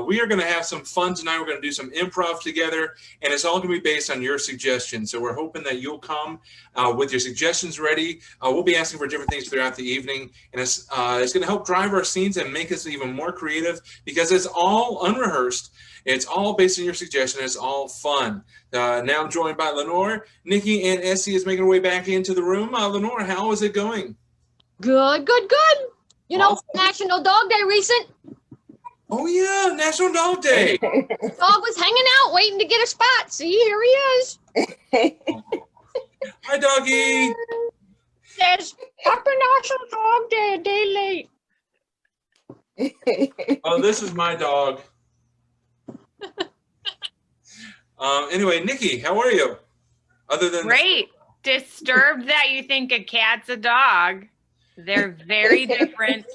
We are going to have some fun tonight. We're going to do some improv together, and it's all going to be based on your suggestions. So we're hoping that you'll come with your suggestions ready. We'll be asking for different things throughout the evening, and it's going to help drive our scenes and make us even more creative because it's all unrehearsed. It's all based on your suggestion. It's all fun. Now I'm joined by Lenore. Nikki and Essie is making her way back into the room. Lenore, how is it going? Good. You know, National Dog Day recent. Oh, yeah, National Dog Day. Dog was hanging out waiting to get a spot. See, here he is. Hi, doggy. Says, Happy National Dog Day, a day late. Oh, this is my dog. Anyway, Nikki, how are you? Other than great. Disturbed that you think a cat's a dog. They're very different.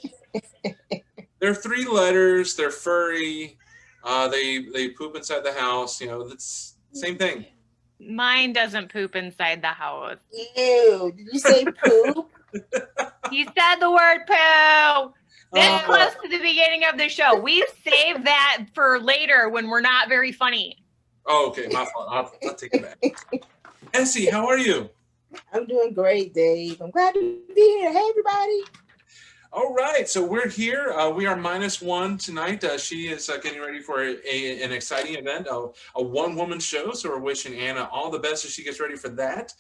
They're 3 letters. They're furry. They poop inside the house. You know, it's same thing. Mine doesn't poop inside the house. Ew! Did you say poop? You said the word poo. This close to the beginning of the show. We saved that for later when we're not very funny. Oh, okay. My fault. I'll take it back. Essie, how are you? I'm doing great, Dave. I'm glad to be here. Hey, everybody. All right. So we're here. We are -1 tonight. She is getting ready for an exciting event, a one-woman show. So we're wishing Anna all the best as she gets ready for that.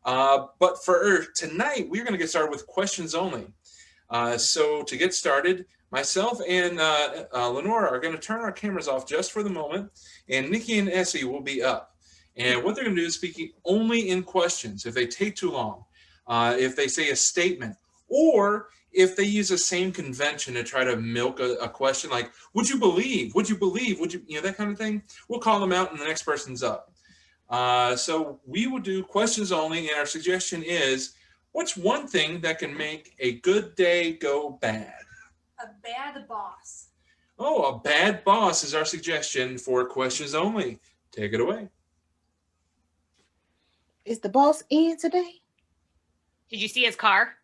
But for tonight, we're going to get started with questions only. So to get started, myself and Lenora are going to turn our cameras off just for the moment, and Nikki and Essie will be up. And what they're going to do is speaking only in questions. If they take too long, if they say a statement, or if they use the same convention to try to milk a question like, would you believe, would you believe, would you, that kind of thing, we'll call them out and the next person's up. So we will do questions only, and our suggestion is, what's one thing that can make a good day go bad? A bad boss. Oh, a bad boss is our suggestion for questions only. Take it away. Is the boss in today? Did you see his car?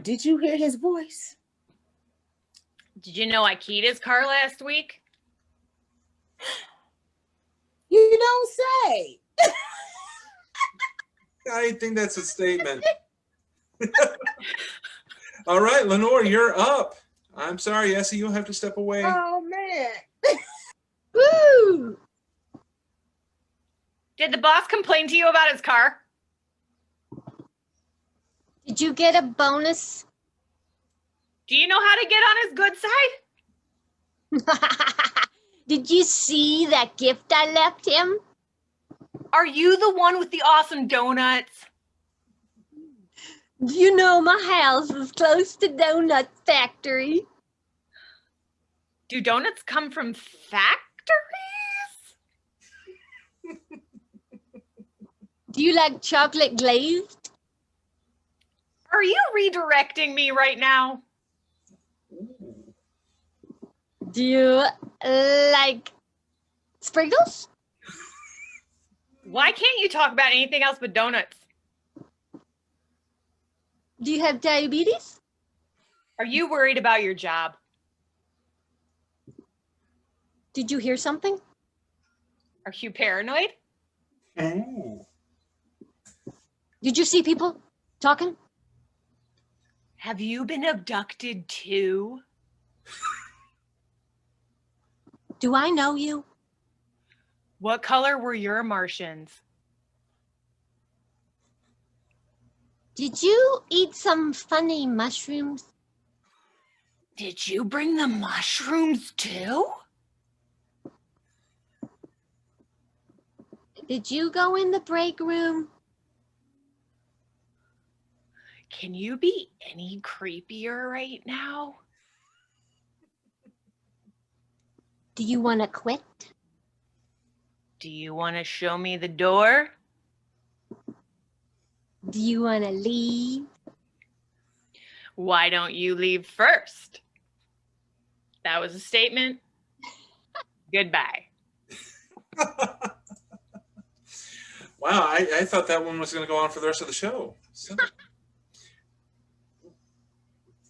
Did you hear his voice? Did you know I keyed his car last week? You don't say. I think that's a statement. All right, Lenore, you're up. I'm sorry, Essie, you'll have to step away. Oh, man. Woo! Did the boss complain to you about his car? Did you get a bonus? Do you know how to get on his good side? Did you see that gift I left him? Are you the one with the awesome donuts? You know my house is close to Donut Factory. Do donuts come from factories? Do you like chocolate glazed? Are you redirecting me right now? Do you like sprinkles? Why can't you talk about anything else but donuts? Do you have diabetes? Are you worried about your job? Did you hear something? Are you paranoid? Oh. Did you see people talking? Have you been abducted too? Do I know you? What color were your Martians? Did you eat some funny mushrooms? Did you bring the mushrooms too? Did you go in the break room? Can you be any creepier right now? Do you want to quit? Do you want to show me the door? Do you want to leave? Why don't you leave first? That was a statement. Goodbye. Wow, I thought that one was going to go on for the rest of the show. So,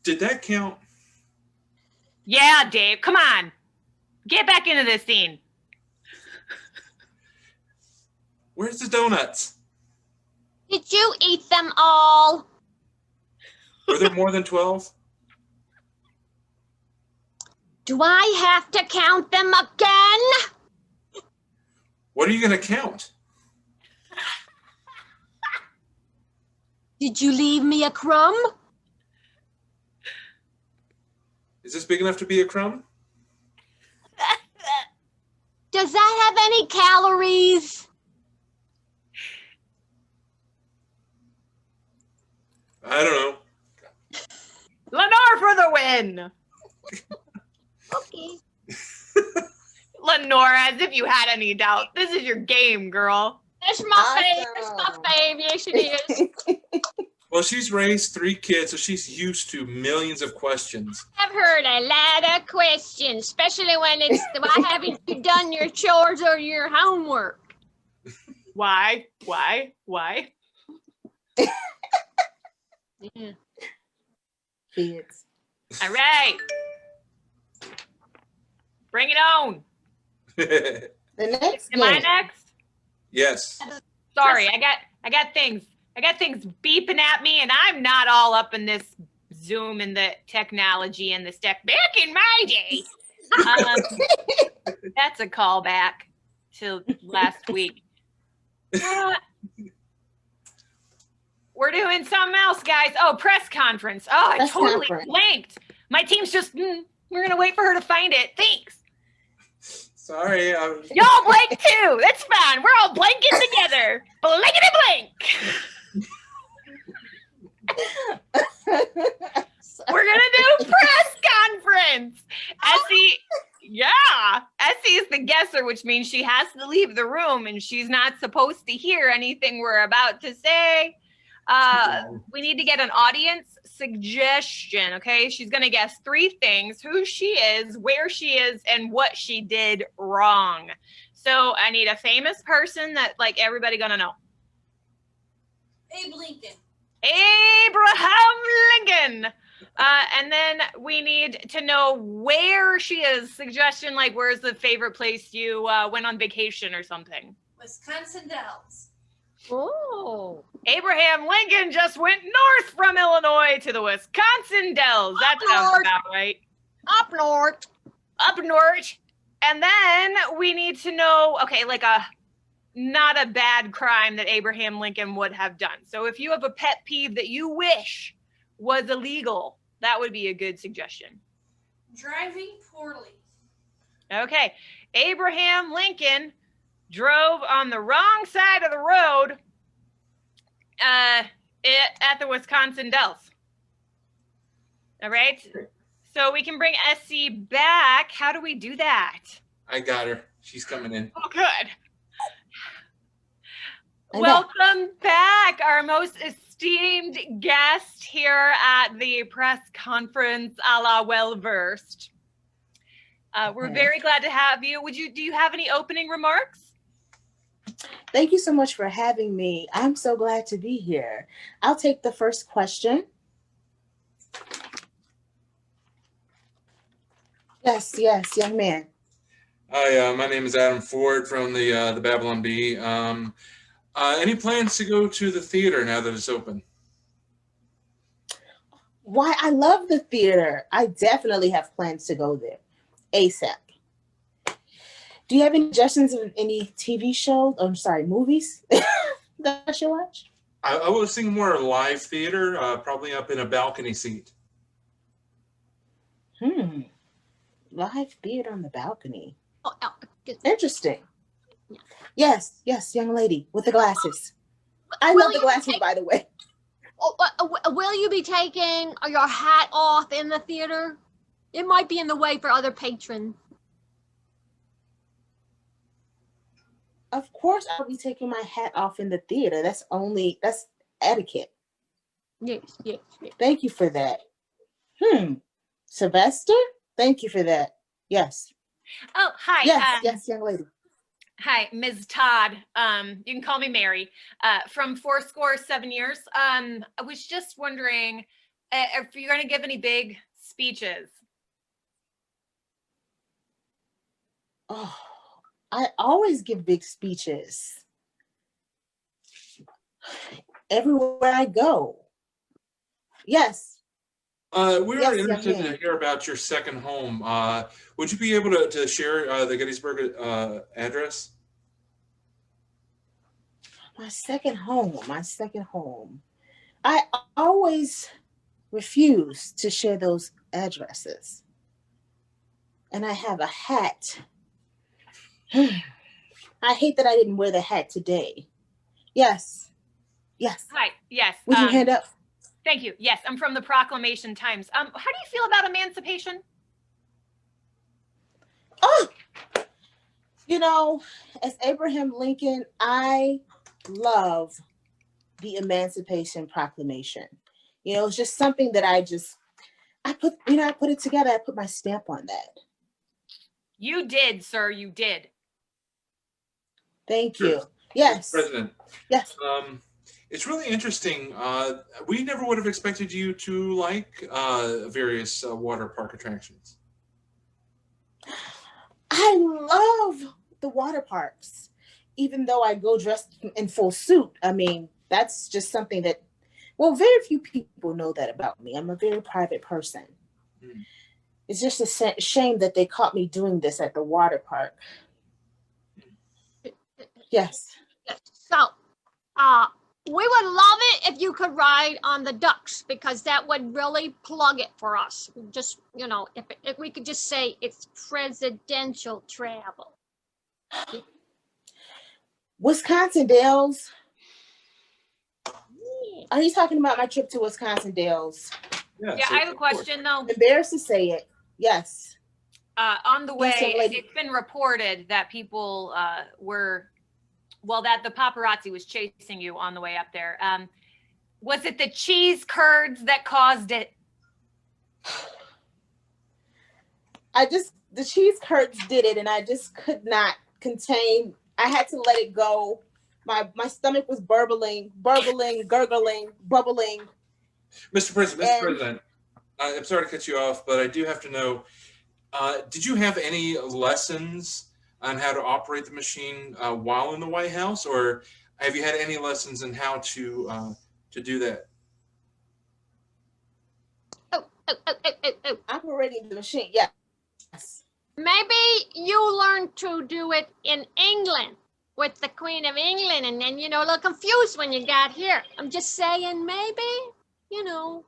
did that count? Yeah, Dave, come on. Get back into this scene. Where's the donuts? Did you eat them all? Were there more than 12? Do I have to count them again? What are you going to count? Did you leave me a crumb? Is this big enough to be a crumb? Does that have any calories? I don't know. Lenore for the win. Okay. Lenore, as if you had any doubt. This is your game, girl. That's my fave. That's my fave. Yes, it is. Well, she's raised 3 kids, so she's used to millions of questions. I've heard a lot of questions, especially when it's why haven't you done your chores or your homework? Why? Yeah. Kids. All right. Bring it on. The next Am I game. next? Yes. Sorry, I got things beeping at me, and I'm not all up in this Zoom and the technology and the stuff. Back in my day, that's a callback to last week. We're doing something else, guys. Oh, press conference. Oh, I Press totally conference. blanked. My team's just, we're going to wait for her to find it. Thanks. Sorry. Y'all blank too. That's fine. We're all blanking together. Blankety blank. We're going to do press conference. Essie, yeah. Essie is the guesser, which means she has to leave the room and she's not supposed to hear anything we're about to say. We need to get an audience suggestion, okay? She's going to guess 3 things: who she is, where she is, and what she did wrong. So I need a famous person that like everybody going to know. Abe Lincoln. Abraham Lincoln. And then we need to know where she is. Suggestion like where's the favorite place you went on vacation or something. Wisconsin Dells. Oh. Abraham Lincoln just went north from Illinois to the Wisconsin Dells. That sounds north. about right. Up north. Up north. And then we need to know, okay, like not a bad crime that Abraham Lincoln would have done. So if you have a pet peeve that you wish was illegal, that would be a good suggestion. Driving poorly. Okay. Abraham Lincoln drove on the wrong side of the road at the Wisconsin Dells. All right. So we can bring Essie back. How do we do that? I got her. She's coming in. Oh, good. I know. Welcome back, our most esteemed guest here at the press conference, a la well-versed. We're very glad to have you. Do you have any opening remarks? Thank you so much for having me. I'm so glad to be here. I'll take the first question. Yes, young man. Hi, my name is Adam Ford from the Babylon Bee. Any plans to go to the theater now that it's open? Why, I love the theater. I definitely have plans to go there ASAP. Do you have any suggestions of any TV shows? I'm sorry, movies that I should watch? I was thinking more live theater, probably up in a balcony seat. Live theater on the balcony. Oh, Interesting. Yes, young lady with the glasses. I Will love the you glasses, take- by the way. will you be taking your hat off in the theater? It might be in the way for other patrons. Of course, I'll be taking my hat off in the theater. That's etiquette. Yes. Thank you for that. Sylvester? Thank you for that. Yes. Oh, hi. Yes, young lady. Hi, Ms. Todd. You can call me Mary. From 7 years. I was just wondering if you're going to give any big speeches. Oh, I always give big speeches everywhere I go. Yes, We were yes, young interested man. to hear about your second home. Would you be able to share the Gettysburg address? My second home, my second home. I always refuse to share those addresses. And I have a hat. I hate that I didn't wear the hat today. Yes, yes. Hi. Yes. Would you hand up? Thank you. Yes, I'm from the Proclamation Times. How do you feel about emancipation? Oh, you know, as Abraham Lincoln, I love the Emancipation Proclamation. You know, it's just something that I put it together. I put my stamp on that. You did, sir. You did. Thank Sure. you. Yes. President. Yes. It's really interesting. We never would have expected you to like various water park attractions. I love the water parks, even though I go dressed in full suit. I mean, that's just something that, well, very few people know that about me. I'm a very private person. Mm. It's just a shame that they caught me doing this at the water park. Yes. So, we would love it if you could ride on the ducks because that would really plug it for us. Just, you know, if we could just say it's presidential travel. Wisconsin Dells. Yeah. Are you talking about my trip to Wisconsin Dells? Yeah, I have a question though. I'm embarrassed to say it. Yes. On the way, Yes, young lady. it's been reported that people that the paparazzi was chasing you on the way up there. Was it the cheese curds that caused it? The cheese curds did it, and I just could not contain. I had to let it go. My stomach was burbling, gurgling, bubbling. Mr. President, I'm sorry to cut you off, but I do have to know, did you have any lessons on how to operate the machine while in the White House, or have you had any lessons in how to do that? Oh. Operating the machine, yes. Maybe you learned to do it in England with the Queen of England and then, you know, a little confused when you got here. I'm just saying, maybe, you know.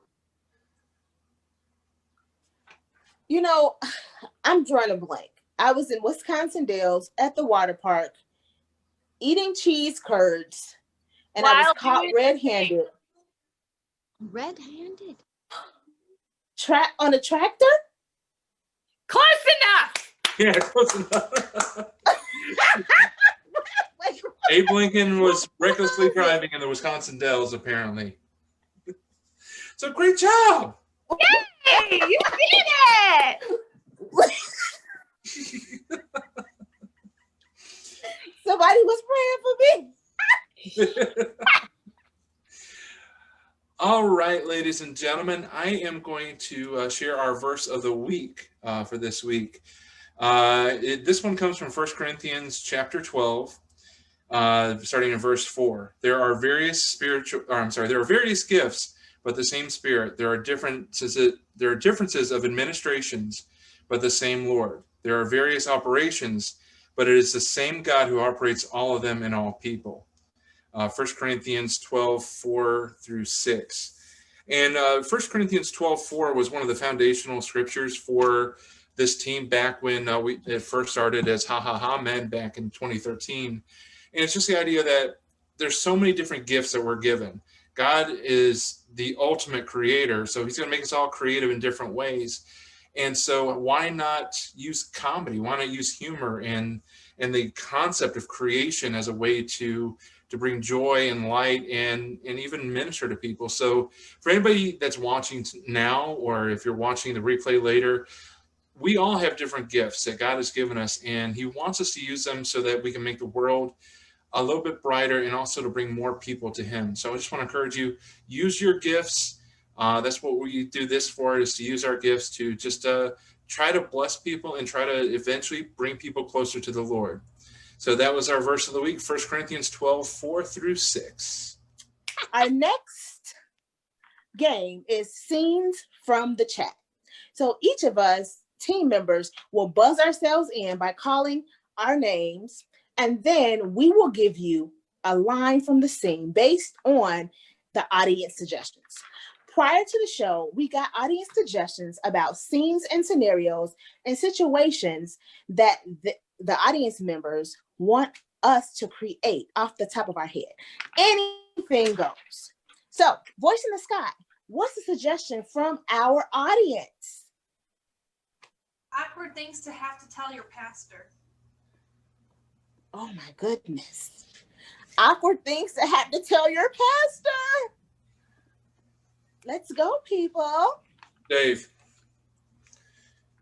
You know, I'm drawing a blank. I was in Wisconsin Dells at the water park eating cheese curds, and I was While caught doing- red-handed. Red-handed? On a tractor? Close enough. Yeah, close enough. Abe Lincoln was recklessly driving in the Wisconsin Dells, apparently. So great job. Hey, you did it. Somebody was praying for me. All right, ladies and gentlemen, I am going to share our verse of the week for this week. This one comes from 1 Corinthians chapter 12, starting in verse 4. There are various gifts, but the same Spirit. There are differences of administrations, but the same Lord. There are various operations, but it is the same God who operates all of them in all people. 1 Corinthians 12, 4 through 6. And 1 Corinthians 12, 4 was one of the foundational scriptures for this team back when it first started as Ha Ha Ha Men back in 2013. And it's just the idea that there's so many different gifts that we're given. God is the ultimate creator, so he's going to make us all creative in different ways. And so why not use comedy? Why not use humor and the concept of creation as a way to bring joy and light and even minister to people? So for anybody that's watching now, or if you're watching the replay later, we all have different gifts that God has given us, and he wants us to use them so that we can make the world a little bit brighter and also to bring more people to him. So I just want to encourage you, use your gifts. That's what we do this for, is to use our gifts to just try to bless people and try to eventually bring people closer to the Lord. So that was our verse of the week, 1 Corinthians 12, 4 through 6. Our next game is scenes from the chat. So each of us team members will buzz ourselves in by calling our names, and then we will give you a line from the scene based on the audience suggestions. Prior to the show, we got audience suggestions about scenes and scenarios and situations that the audience members want us to create off the top of our head. Anything goes. So, voice in the sky, what's the suggestion from our audience? Awkward things to have to tell your pastor. Oh my goodness. Awkward things to have to tell your pastor. Let's go, people. Dave.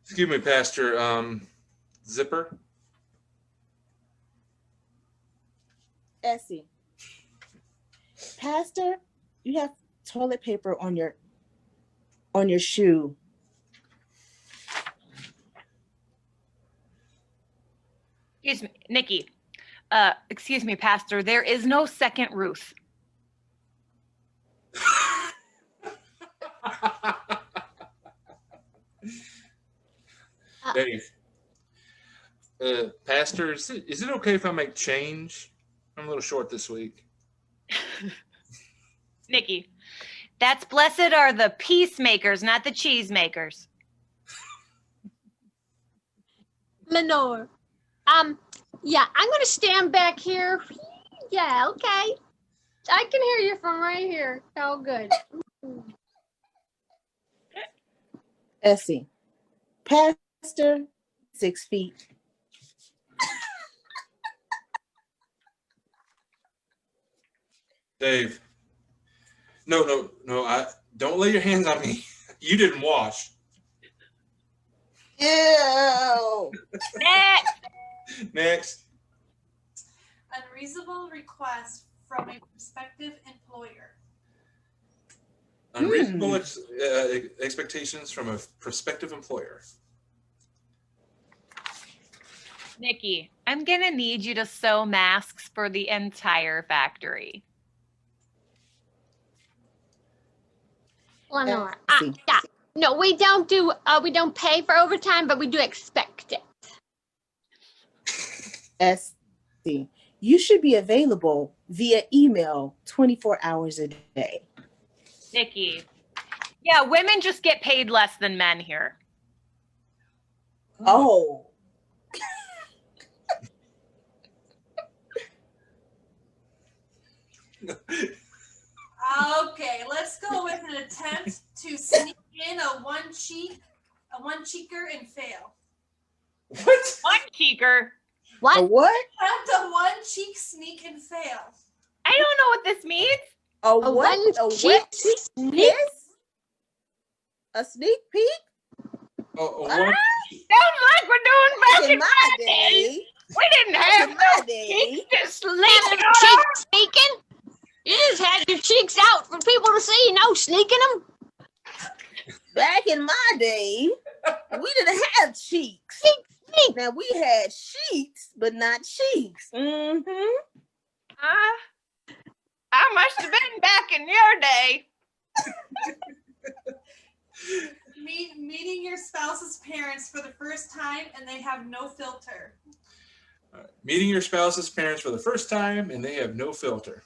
Excuse me, Pastor. Zipper. Essie. Pastor, you have toilet paper on your shoe. Excuse me, Nikki. Excuse me, Pastor. There is no second Ruth. Dave. Pastor, is it okay if I make change? I'm a little short this week. Nikki. That's blessed are the peacemakers, not the cheesemakers. Lenore. Yeah, I'm gonna stand back here. Yeah, okay. I can hear you from right here. Oh, good. Essie. Pastor, 6 feet. Dave. No. Don't lay your hands on me. You didn't wash. Ew. Next. Unreasonable request from a prospective employer. Unreasonable expectations from a prospective employer. Nikki, I'm gonna need you to sew masks for the entire factory. Lenore. Essie. Yeah. No, we don't pay for overtime, but we do expect it. Essie. You should be available via email 24 hours a day. Nikki. Yeah, women just get paid less than men here. Oh. Okay, let's go with an attempt to sneak in a one-cheeker and fail. What? One cheeker. A What? what? Attempt a one-cheek sneak and fail. I don't know what this means. A A what? A one-cheek what? sneak? Kiss? A sneak peek? What? Sounds like we're doing back In in my my day. day. We didn't have In no my day. cheeks to sleep Having on. cheeks sneaking? You just had your cheeks out for people to see, no sneaking them. Back in my day, we didn't have cheeks. Cheeks. Now we had sheets, but not cheeks. Mm-hmm. I must have been back in your day. Meeting your spouse's parents for the first time and they have no filter. Meeting your spouse's parents for the first time and they have no filter.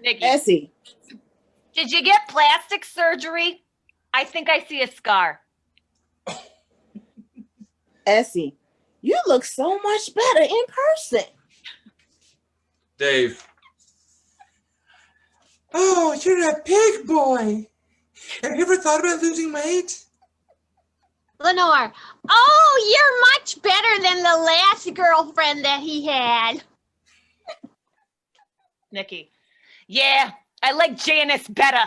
Nikki, Essie. did you get plastic surgery? I think I see a scar. Essie, you look so much better in person. Dave. Oh, you're a big boy. Have you ever thought about losing weight? Lenore. Oh, you're much better than the last girlfriend that he had. Nikki, yeah, I like Janice better.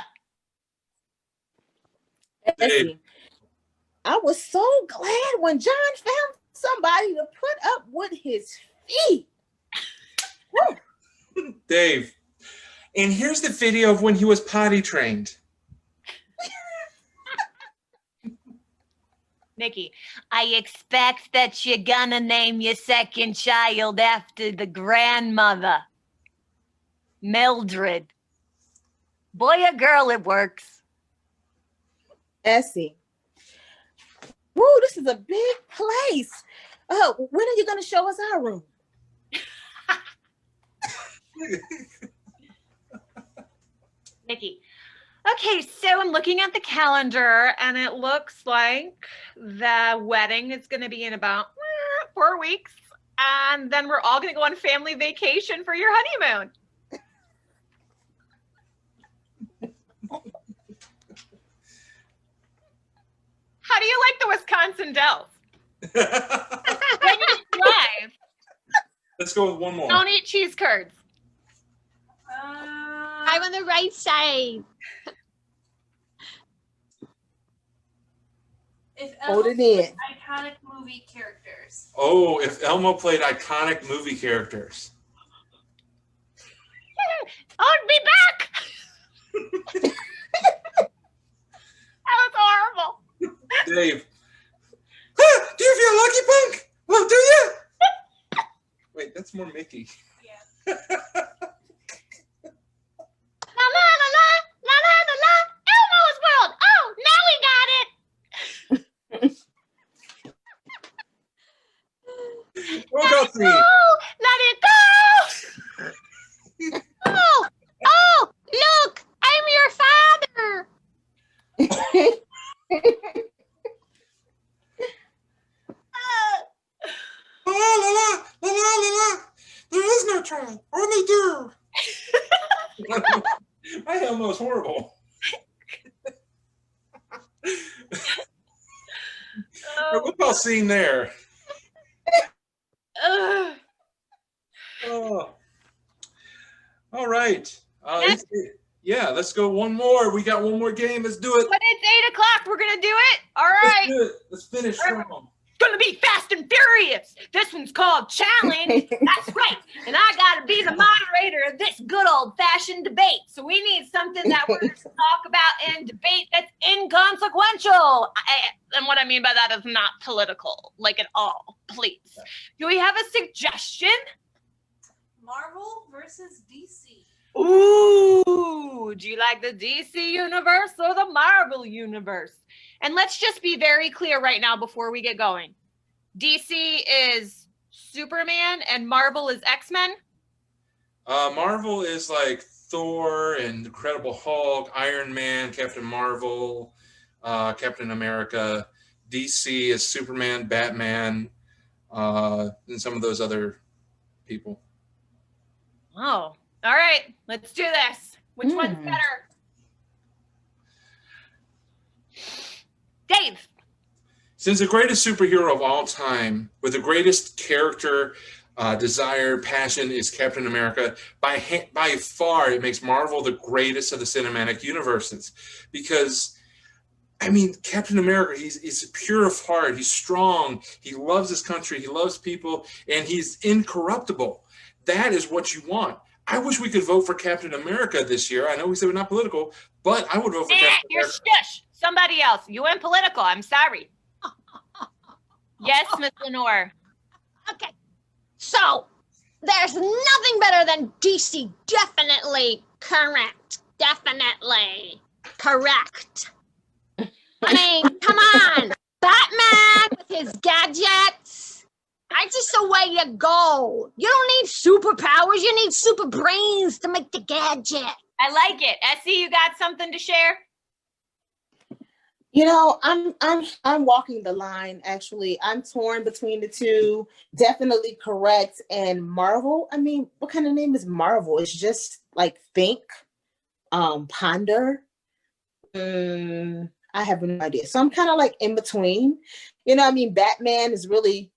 Essie, I was so glad when John found somebody to put up with his feet. Dave. And here's the video of when he was potty trained. Nikki, I expect that you're gonna name your second child after the grandmother. Mildred. Boy or girl, it works. Essie. Woo, this is a big place. Oh, when are you going to show us our room? Nikki. Okay, so I'm looking at the calendar and it looks like the wedding is going to be in about 4 weeks. And then we're all going to go on family vacation for your honeymoon. How do you like the Wisconsin Dells? When you drive, Let's go with one more. don't eat cheese curds. I'm on the right side. If Hold Elmo it in. played iconic movie characters. Oh, if Elmo played iconic movie characters. I'll be back. That was horrible. Dave. Ah, do you feel lucky, Punk? Well, do you? Wait, that's more Mickey. Yeah. La la la la la la la la. Elmo's world. Oh, now we got it. Workout scene. Oh, let it go. Oh, look, I'm your father. La la la la la la la. There is no try, only do. My Elmo's horrible. Workout scene there. Ugh. Oh. All right. Yeah, let's go one more. We got one more game. Let's do it. But it's 8 o'clock. We're gonna do it. All Let's right. do it. Let's finish strong. It's gonna be fast and furious. This one's called Challenge. That's right. And I gotta be the moderator of this good old-fashioned debate. So we need something that we're gonna talk about in debate that's inconsequential. And what I mean by that is not political, like at all. Please. Do we have a suggestion? Marvel versus DC. Ooh, do you like the DC universe or the Marvel universe? And let's just be very clear right now before we get going. DC is Superman and Marvel is X-Men? Marvel is like Thor and Incredible Hulk, Iron Man, Captain Marvel, Captain America. DC is Superman, Batman, and some of those other people. Oh, all right. Let's do this. Which one's better? Dave. Since the greatest superhero of all time, with the greatest character, desire, passion, is Captain America, by far, it makes Marvel the greatest of the cinematic universes. Because, I mean, Captain America, he's pure of heart, he's strong, he loves his country, he loves people, and he's incorruptible. That is what you want. I wish we could vote for Captain America this year. I know we said we're not political, but I would vote for Captain You're America. shush. Somebody else. You went political. I'm sorry. Yes, Miss Lenore. Okay. So, there's nothing better than DC. Definitely correct. Definitely correct. I mean, come on. Batman with his gadgets. That's just the way you go. You don't need superpowers. You need super brains to make the gadget. I like it. Essie, you got something to share? You know, I'm walking the line. Actually, I'm torn between the two. Definitely correct. And Marvel. I mean, what kind of name is Marvel? It's just like think, ponder. I have no idea. So I'm kind of like in between. You know, I mean, Batman is really.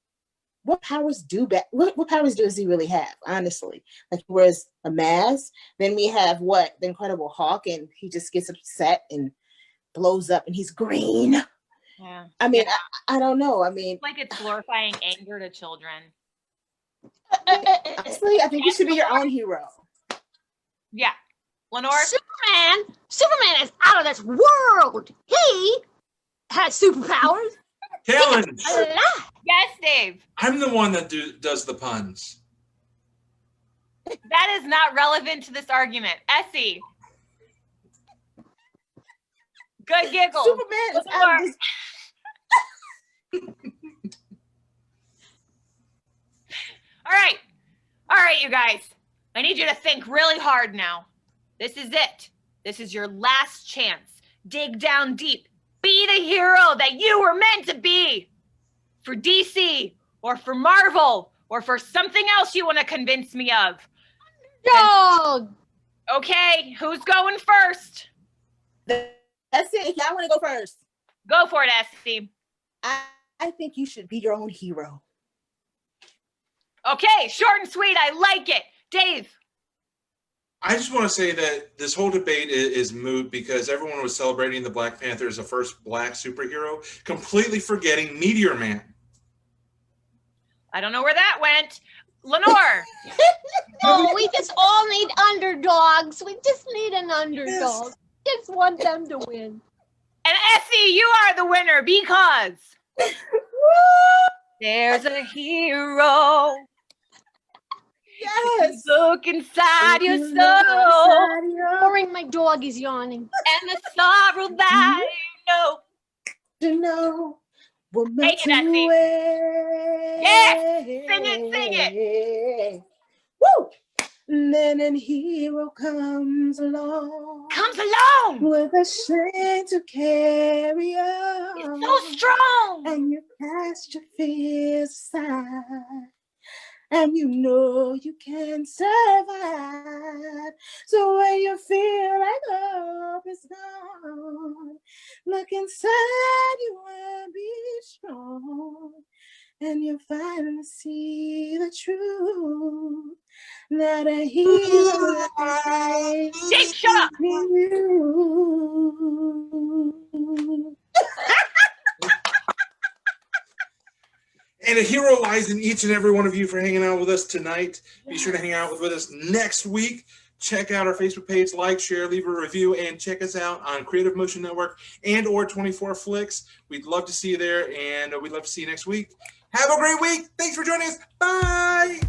What powers what powers does he really have? Honestly, like he wears a mask. Then we have the Incredible Hulk, and he just gets upset and blows up, and he's green. Yeah. I mean, I don't know. I mean, Like it's glorifying anger to children. honestly, I think you should be your own hero. Yeah. Lenore? Superman is out of this world. He has superpowers. Challenge. Yes, Dave. I'm the one that does the puns. That is not relevant to this argument. Essie. Good giggle. Superman is out of this. All right, you guys. I need you to think really hard now. This is it. This is your last chance. Dig down deep. Be the hero that you were meant to be. For DC, or for Marvel, or for something else you want to convince me of. Dog. Okay, who's going first? That's it. I want to go first. Go for it, Essie. I think you should be your own hero. Okay, short and sweet. I like it. Dave. I just want to say that this whole debate is moot because everyone was celebrating the Black Panther as the first Black superhero, completely forgetting Meteor Man. I don't know where that went. Lenore. No, we just all need underdogs. We just need an underdog. Just want them to win. And Essie, you are the winner because there's a hero. Yes. Look inside your soul. Boring, my dog is yawning. And the sorrow that you know. To know we're meant Take it, to Essie. win. Yes, sing it. Woo! And then a hero comes along. Comes along. With a strength to carry on. It's so strong. And you cast your fears aside. And you know you can survive. So when you feel like hope is gone, look inside you and be strong. And you'll finally see the truth. That a hero lies Jake, shut up. in you. And a hero lies in each and every one of you for hanging out with us tonight. Be sure to hang out with us next week. Check out our Facebook page, like, share, leave a review, and check us out on Creative Motion Network and or 24 Flicks. We'd love to see you there, and we'd love to see you next week. Have a great week. Thanks for joining us. Bye.